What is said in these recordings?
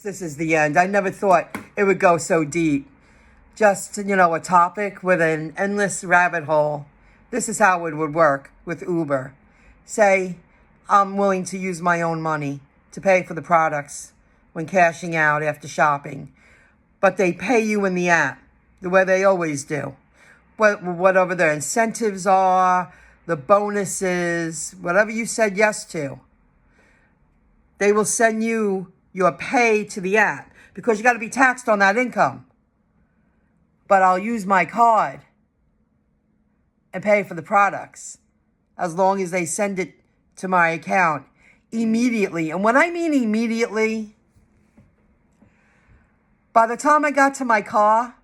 This is the end. I never thought it would go so deep. Just, a topic with an endless rabbit hole. This is how it would work with Uber. Say, I'm willing to use my own money to pay for the products when cashing out after shopping. But they pay you in the app, the way they always do. Whatever their incentives are, the bonuses, whatever you said yes to. They will send you your pay to the app because you got to be taxed on that income. But I'll use my card and pay for the products as long as they send it to my account immediately. And when I mean immediately, by the time I got to my car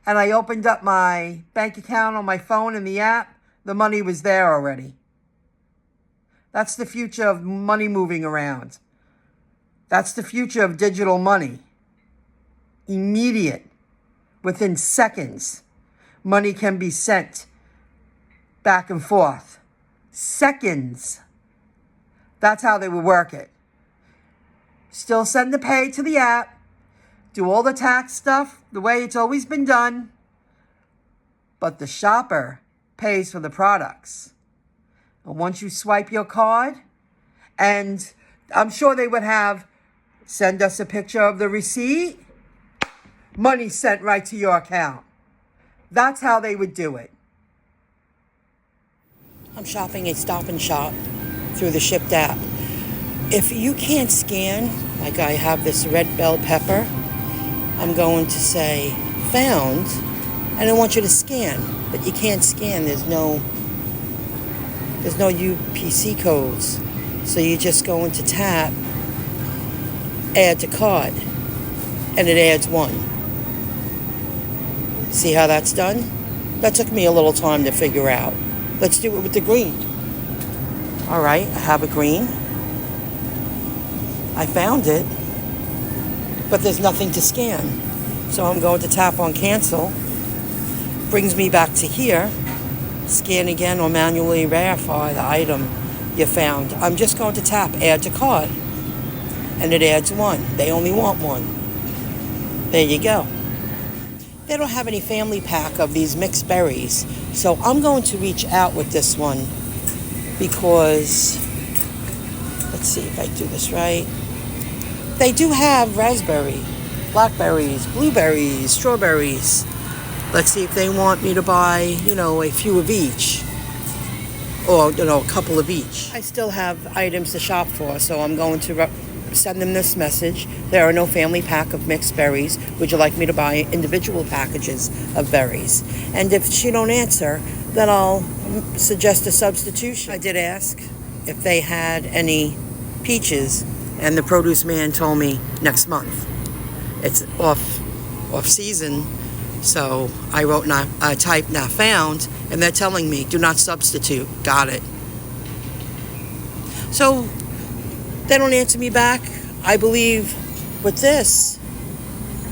and I opened up my bank account on my phone in the app, the money was there already. That's the future of money moving around. That's the future of digital money. Immediate. Within seconds, money can be sent back and forth. Seconds. That's how they would work it. Still send the pay to the app. Do all the tax stuff the way it's always been done. But the shopper pays for the products. And once you swipe your card, and I'm sure they would have, send us a picture of the receipt, money sent right to your account. That's how they would do it. I'm shopping at Stop and Shop through the Shipt app. If you can't scan, like I have this red bell pepper, I'm going to say found, and I want you to scan, but you can't scan. There's no UPC codes. So you're just going to tap add to cart, and it adds one. See how that's done? That took me a little time to figure out. Let's do it with the green. All right, I have a green. I found it, but there's nothing to scan. So I'm going to tap on cancel. Brings me back to here. Scan again or manually verify the item you found. I'm just going to tap add to cart, and it adds one. They only want one. There you go. They don't have any family pack of these mixed berries, so I'm going to reach out with this one because, let's see if I do this right. They do have raspberry, blackberries, blueberries, strawberries. Let's see if they want me to buy, a few of each, or, a couple of each. I still have items to shop for, so I'm going to send them this message. There are no family pack of mixed berries. Would you like me to buy individual packages of berries? And if she don't answer, then I'll suggest a substitution. I did ask if they had any peaches, and the produce man told me next month. It's off season, so I typed not found, and they're telling me do not substitute. Got it. So they don't answer me back. I believe with this,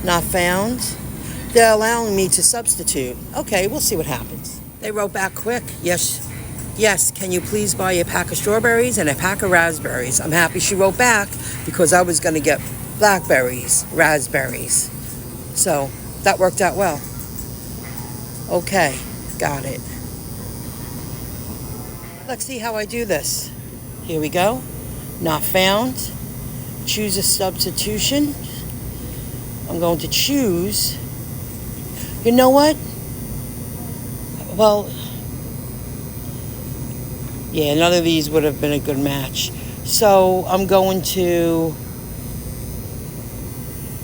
not found, they're allowing me to substitute. Okay, we'll see what happens. They wrote back quick. Yes, can you please buy a pack of strawberries and a pack of raspberries? I'm happy she wrote back because I was going to get blackberries, raspberries. So that worked out well. Okay, got it. Let's see how I do this. Here we go. Not found. Choose a substitution. I'm going to choose. You know what? Well, yeah, none of these would have been a good match. So I'm going to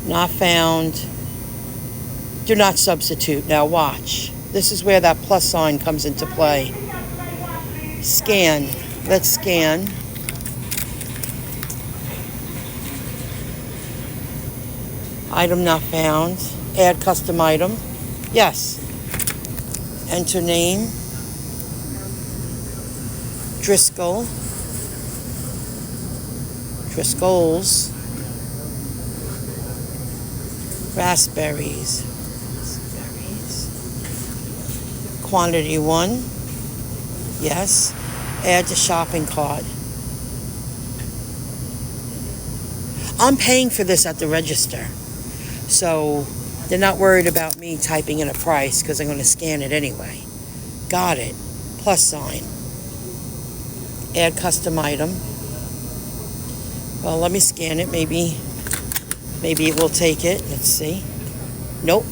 not found. Do not substitute. Now watch. This is where that plus sign comes into play. Scan. Let's scan. Item not found. Add custom item. Yes. Enter name. Driscolls. Raspberries. Quantity 1. Yes. Add to shopping cart. I'm paying for this at the register. So they're not worried about me typing in a price because I'm going to scan it anyway. Got it. Plus sign. Add custom item. Well, let me scan it. Maybe it will take it. Let's see. Nope.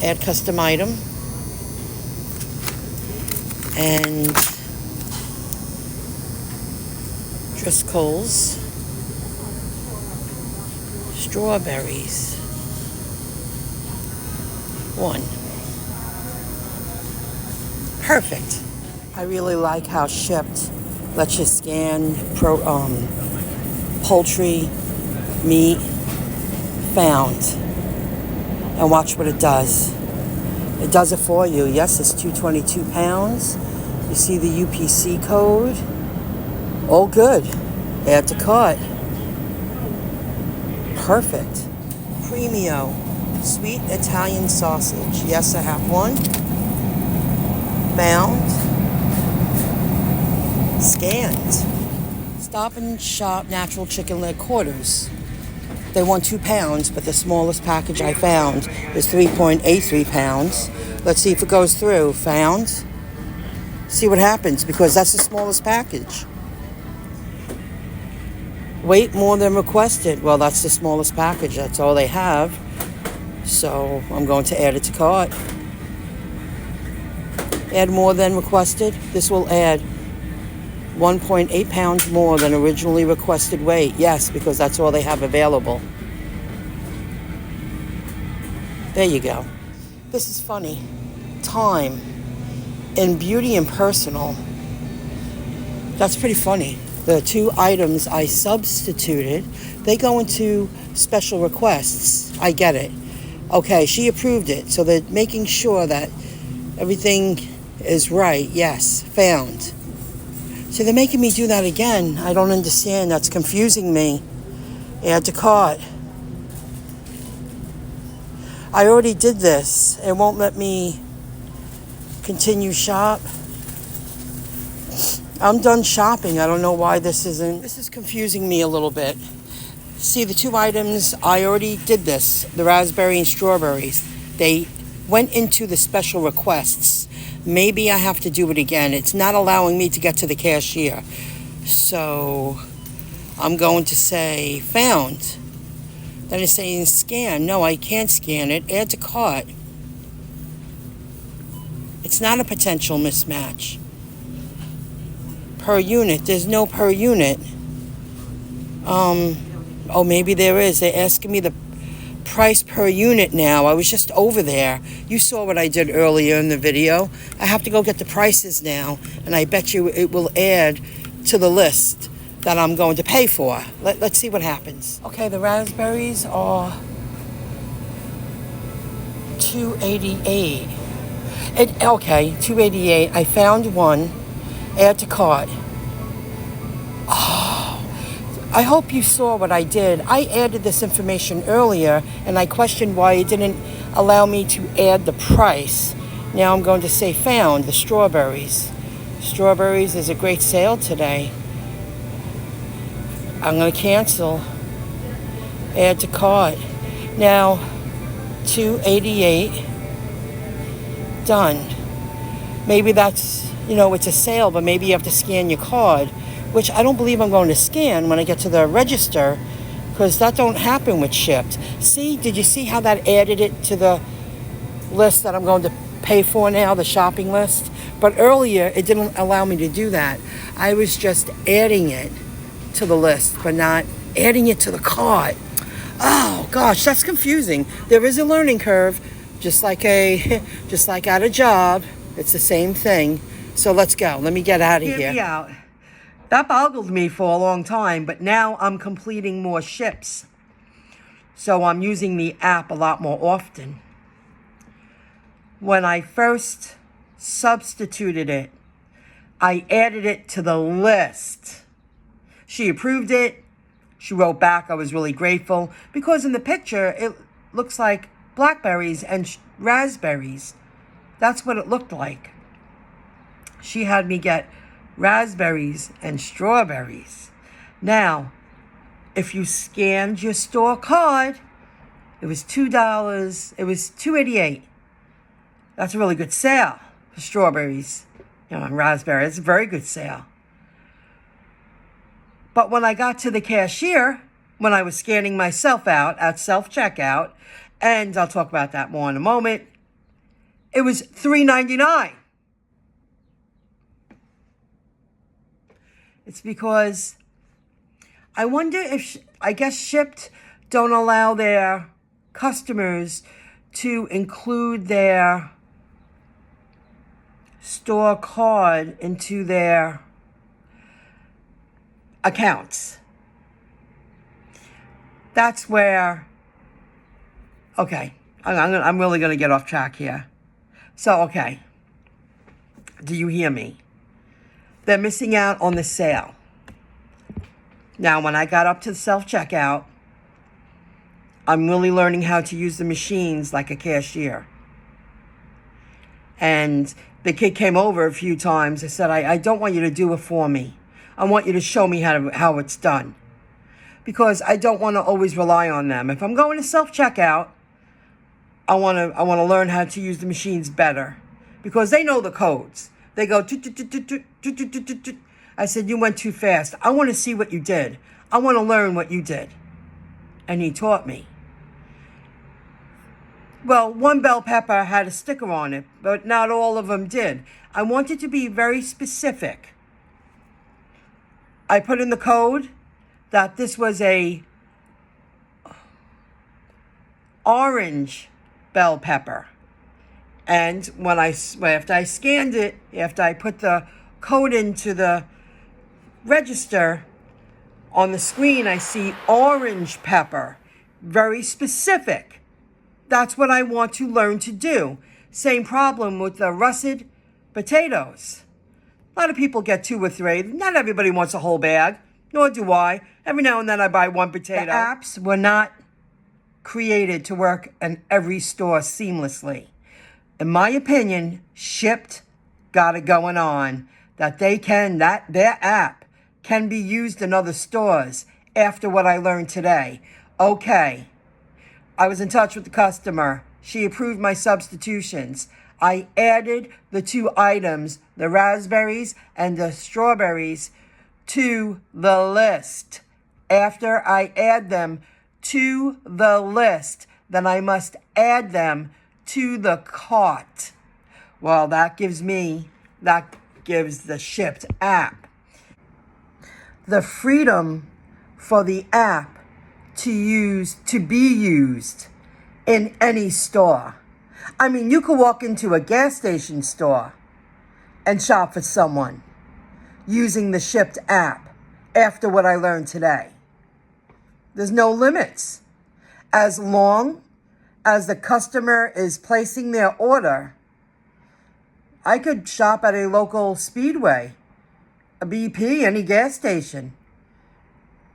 Add custom item. And Driscoll's strawberries. 1. Perfect. I really like how Shipt lets you scan poultry, meat, found, and watch what it does. It does it for you. Yes, it's 222 pounds. You see the UPC code. All good. Add to cart. Perfect. Premio, sweet Italian sausage. Yes, I have one. Found. Scanned. Stop and Shop natural chicken leg quarters. They want 2 pounds, but the smallest package I found is 3.83 pounds. Let's see if it goes through. Found. See what happens, because that's the smallest package. Weight more than requested. Well, that's the smallest package. That's all they have. So I'm going to add it to cart. Add more than requested. This will add 1.8 pounds more than originally requested weight. Yes, because that's all they have available. There you go. This is funny. Time in beauty and personal. That's pretty funny. The 2 items I substituted, they go into special requests. I get it. Okay, she approved it. So they're making sure that everything is right. Yes, found. So they're making me do that again. I don't understand. That's confusing me. Add to cart. I already did this. It won't let me continue shop. I'm done shopping. I don't know why this isn't. This is confusing me a little bit. See, the 2 items, I already did this. The raspberry and strawberries. They went into the special requests. Maybe I have to do it again. It's not allowing me to get to the cashier. So I'm going to say found. Then it's saying scan. No, I can't scan it. Add to cart. It's not a potential mismatch. Per unit. There's no per unit. Oh, maybe there is. They're asking me the price per unit now. I was just over there. You saw what I did earlier in the video. I have to go get the prices now, and I bet you it will add to the list that I'm going to pay for. Let's see what happens. Okay, the raspberries are $2.88. Okay, $2.88. I found one. Add to cart. I hope you saw what I did. I added this information earlier, and I questioned why it didn't allow me to add the price. Now I'm going to say found, the strawberries. Strawberries is a great sale today. I'm going to cancel. Add to cart. Now, $2.88. Done. Maybe that's, it's a sale, but maybe you have to scan your card, which I don't believe I'm going to scan when I get to the register, because that don't happen with Shipt. See, did you see how that added it to the list that I'm going to pay for now, the shopping list? But earlier, it didn't allow me to do that. I was just adding it to the list, but not adding it to the cart. Oh, gosh, that's confusing. There is a learning curve, just like at a job. It's the same thing. So let's go. Let me get out of here. Hear me out. That boggled me for a long time, but now I'm completing more shipts. So I'm using the app a lot more often. When I first substituted it, I added it to the list. She approved it. She wrote back, I was really grateful, because in the picture, it looks like blackberries and raspberries. That's what it looked like. She had me get raspberries and strawberries. Now, if you scanned your store card, it was $2. It was $2.88. That's a really good sale for strawberries, and raspberries. It's a very good sale. But when I got to the cashier, when I was scanning myself out at self-checkout, and I'll talk about that more in a moment, it was $3.99. It's because I wonder if, I guess Shipt don't allow their customers to include their store card into their accounts. That's where, okay, I'm really going to get off track here. So, okay, do you hear me? They're missing out on the sale. Now, when I got up to the self-checkout, I'm really learning how to use the machines like a cashier. And the kid came over a few times. I said, I don't want you to do it for me. I want you to show me how it's done. Because I don't want to always rely on them. If I'm going to self-checkout, I want to learn how to use the machines better. Because they know the codes. They go, I said, you went too fast. I want to see what you did. I want to learn what you did. And he taught me. Well, one bell pepper had a sticker on it, but not all of them did. I wanted to be very specific. I put in the code that this was a orange bell pepper. And after I scanned it, after I put the code into the register, on the screen I see orange pepper. Very specific. That's what I want to learn to do. Same problem with the russet potatoes. A lot of people get 2 or 3. Not everybody wants a whole bag, nor do I. Every now and then I buy 1 potato. The apps were not created to work in every store seamlessly. In my opinion, Shipt got it going on that their app can be used in other stores after what I learned today. Okay, I was in touch with the customer. She approved my substitutions. I added the 2 items, the raspberries and the strawberries, to the list. After I add them to the list, then I must add them to the cart. Well, that gives the Shipt app the freedom for the app to be used in any store. I mean, you could walk into a gas station store and shop for someone using the Shipt app after what I learned today. There's no limits. As long as the customer is placing their order, I could shop at a local Speedway, a BP, any gas station.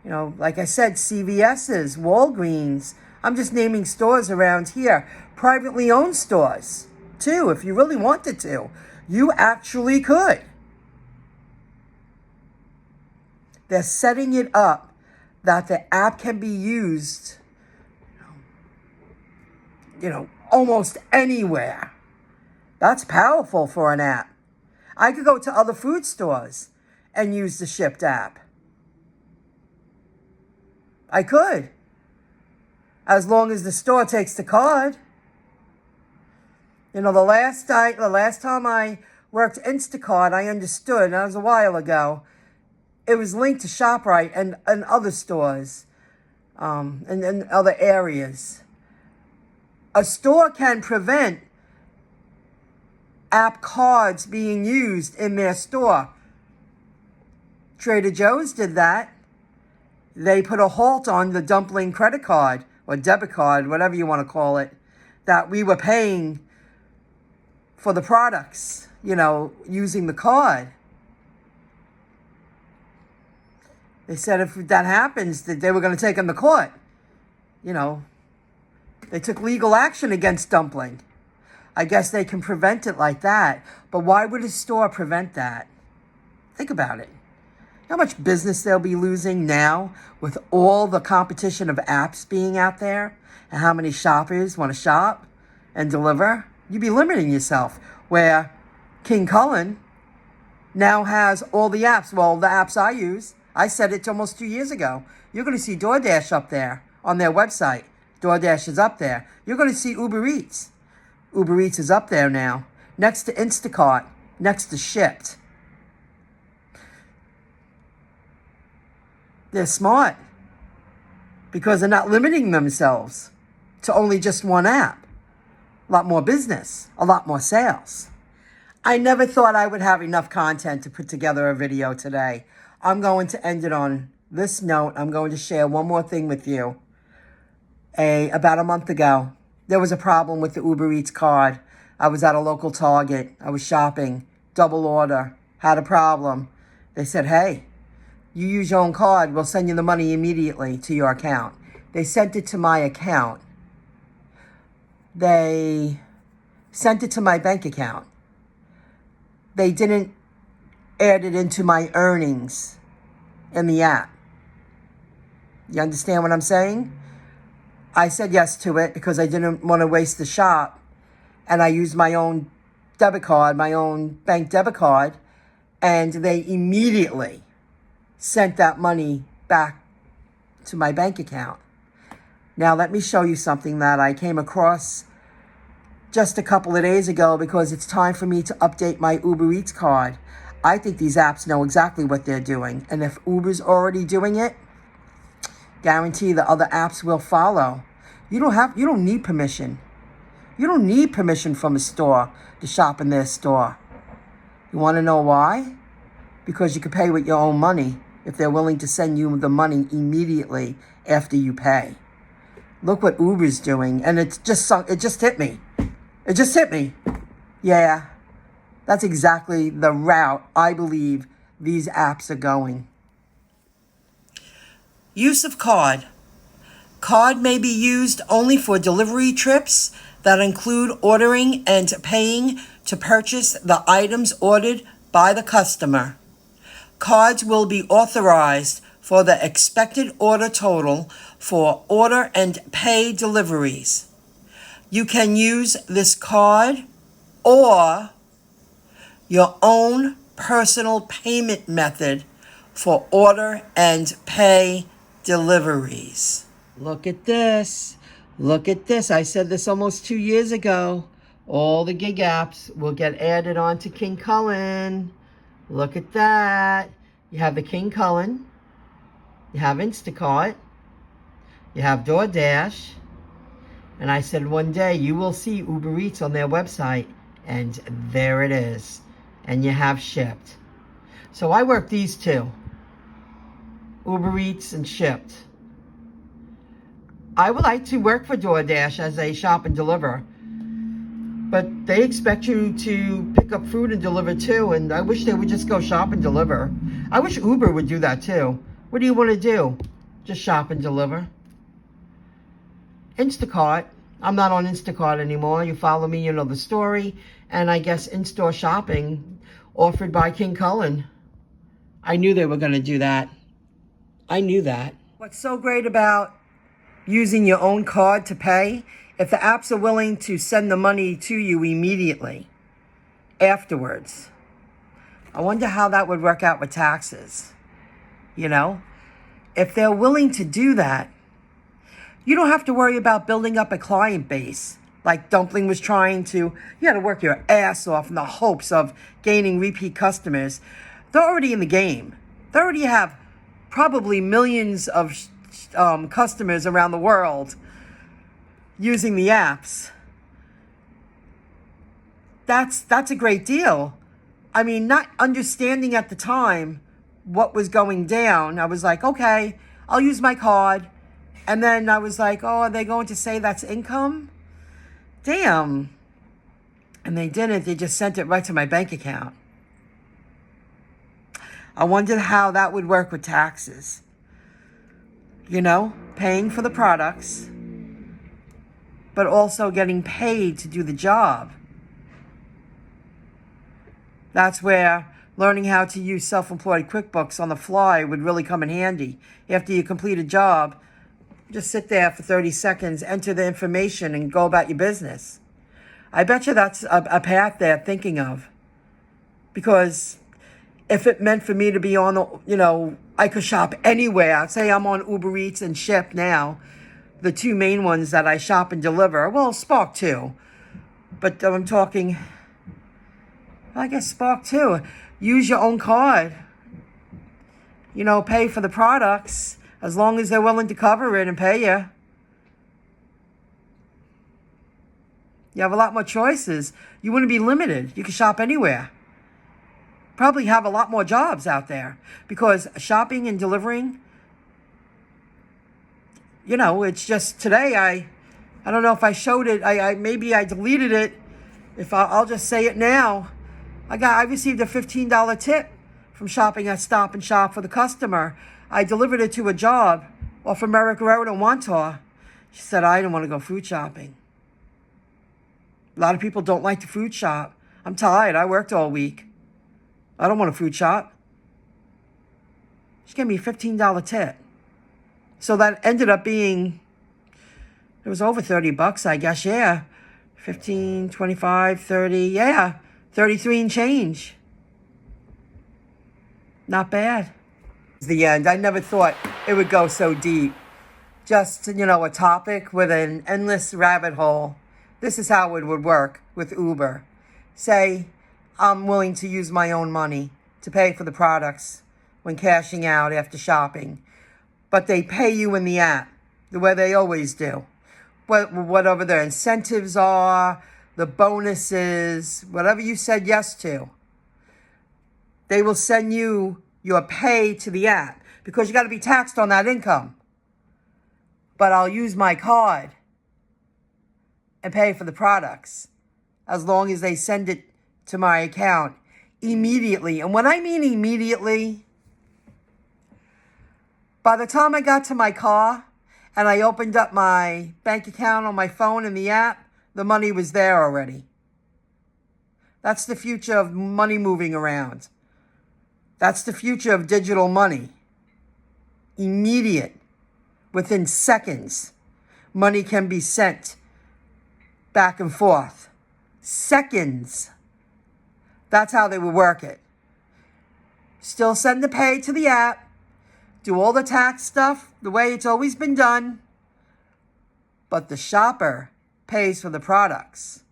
Like I said, CVS's, Walgreens. I'm just naming stores around here. Privately owned stores, too, if you really wanted to. You actually could. They're setting it up that the app can be used, almost anywhere. That's powerful for an app. I could go to other food stores and use the Shipt app. I could. As long as the store takes the card. The last time I worked Instacart, I understood, that was a while ago, it was linked to ShopRite and other stores, and other areas. A store can prevent app cards being used in their store. Trader Joe's did that. They put a halt on the dumpling credit card or debit card, whatever you want to call it, that we were paying for the products, using the card. They said if that happens, that they were going to take them to court. They took legal action against dumpling. I guess they can prevent it like that. But why would a store prevent that? Think about it. how much business they'll be losing now with all the competition of apps being out there and how many shoppers want to shop and deliver? You'd be limiting yourself. Where King Cullen now has all the apps. Well, the apps I use, I said it almost 2 years ago. You're going to see DoorDash up there on their website. DoorDash is up there. You're going to see Uber Eats. Uber Eats is up there now. Next to Instacart. Next to Shipt. They're smart. Because they're not limiting themselves to only just one app. A lot more business. A lot more sales. I never thought I would have enough content to put together a video today. I'm going to end it on this note. I'm going to share one more thing with you. About a month ago, there was a problem with the Uber Eats card. I was at a local Target. I was shopping. Double order. Had a problem. They said, hey, you use your own card. We'll send you the money immediately to your account. They sent it to my account. They sent it to my bank account. They didn't add it into my earnings in the app. You understand what I'm saying? I said yes to it because I didn't want to waste the shop. And I used my own debit card, my own bank debit card. And they immediately sent that money back to my bank account. Now, let me show you something that I came across just a couple of days ago because it's time for me to update my Uber Eats card. I think these apps know exactly what they're doing. And if Uber's already doing it, guarantee the other apps will follow. You don't need permission. You don't need permission from a store to shop in their store. You want to know why? Because you can pay with your own money if they're willing to send you the money immediately after you pay. Look what Uber's doing. And it just hit me. It just hit me. Yeah, that's exactly the route I believe these apps are going. Use of card. Card may be used only for delivery trips that include ordering and paying to purchase the items ordered by the customer. Cards will be authorized for the expected order total for order and pay deliveries. You can use this card or your own personal payment method for order and pay deliveries. Look at this. Look at this. I said this almost 2 years ago. All the gig apps will get added onto King Cullen. Look at that. You have the King Cullen. You have Instacart. You have DoorDash. And I said one day you will see Uber Eats on their website. And there it is. And you have Shipt. So I work these two. Uber Eats and Shipt. I would like to work for DoorDash as a shop and deliver. But they expect you to pick up food and deliver too. And I wish they would just go shop and deliver. I wish Uber would do that too. What do you want to do? Just shop and deliver. Instacart. I'm not on Instacart anymore. You follow me, you know the story. And I guess in-store shopping offered by King Cullen. I knew they were going to do that. I knew that. What's so great about using your own card to pay? If the apps are willing to send the money to you immediately afterwards, I wonder how that would work out with taxes. You know, if they're willing to do that, you don't have to worry about building up a client base like Dumpling was trying to. You had to work your ass off in the hopes of gaining repeat customers. They're already in the game. They already have probably millions of customers around the world using the apps. That's a great deal. I mean, not understanding at the time what was going down, I was like, okay, I'll use my card. And then I was like, oh, are they going to say that's income? Damn. And they didn't. They just sent it right to my bank account. I wondered how that would work with taxes. You know, paying for the products, but also getting paid to do the job. That's where learning how to use self-employed QuickBooks on the fly would really come in handy. After you complete a job, just sit there for 30 seconds, enter the information, and go about your business. I bet you that's a path they're thinking of. Because if it meant for me to be on the, I could shop anywhere. I'd say I'm on Uber Eats and Shipt now. The two main ones that I shop and deliver. Well, Spark too. But I'm talking, I guess Spark too. Use your own card. Pay for the products as long as they're willing to cover it and pay you. You have a lot more choices. You wouldn't be limited. You can shop anywhere. Probably have a lot more jobs out there because shopping and delivering, it's just today. I don't know if I showed it. Maybe I deleted it. I'll just say it now. I received a $15 tip from shopping at Stop and Shop for the customer. I delivered it to a job off America Road in Wantor. She said, I didn't want to go food shopping. A lot of people don't like to food shop. I'm tired. I worked all week. I don't want to food shop. She gave me a $15 tip. So that ended up being, it was over $30, I guess, yeah. 15, 25, 30, yeah. 33 and change. Not bad. The end. I never thought it would go so deep. Just, a topic with an endless rabbit hole. This is how it would work with Uber. Say, I'm willing to use my own money to pay for the products when cashing out after shopping. But they pay you in the app, the way they always do. Whatever their incentives are, the bonuses, whatever you said yes to. They will send you your pay to the app because you got to be taxed on that income. But I'll use my card and pay for the products as long as they send it to my account immediately. And when I mean immediately, by the time I got to my car and I opened up my bank account on my phone in the app, the money was there already. That's the future of money moving around. That's the future of digital money. Immediate. Within seconds, money can be sent back and forth. Seconds. That's how they would work it. Still send the pay to the app. Do all the tax stuff the way it's always been done. But the shopper pays for the products.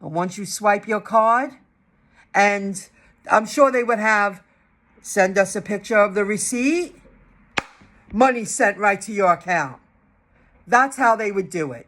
And once you swipe your card, and I'm sure they would have, send us a picture of the receipt, money sent right to your account. That's how they would do it.